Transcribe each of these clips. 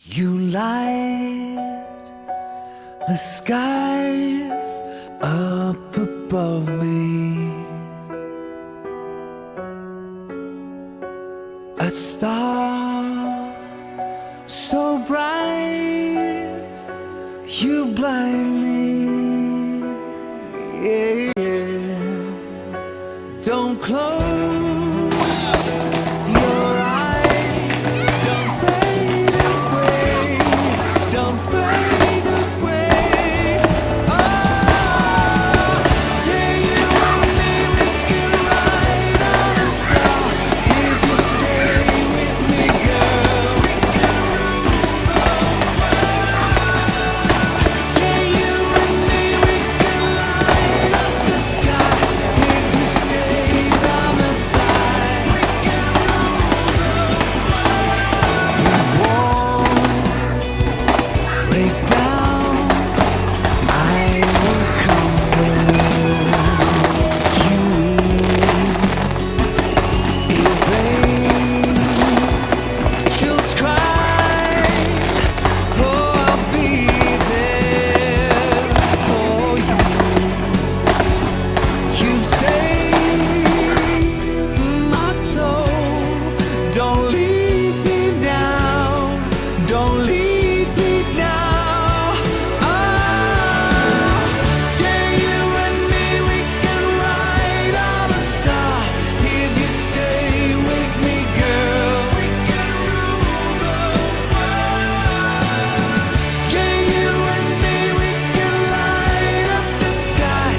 You light the skies up above me, a star so bright you blind me. Yeah, yeah. Don't close your eyes, don't fade away, don't fade away. Oh, yeah, you and me, we can ride on a star if you stay with me, girl. Yeah, you and me, we can light up the sky if you stay by my side. Break down, I will comfort you. If angels cry, oh, I'll be there for you. You've saved my soul. Don't leave me now. Don't leave me now. Oh, yeah, you and me, we can ride on a star if you stay with me, girl. We can rule the world. Yeah, you and me, we can light up the sky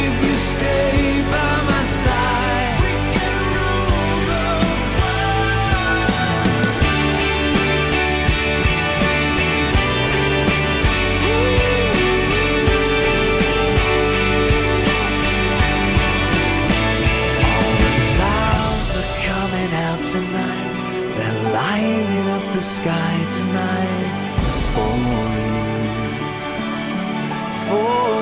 if you stay by my side. We can rule the All the stars are coming out tonight. They're lighting up the sky tonight for you, for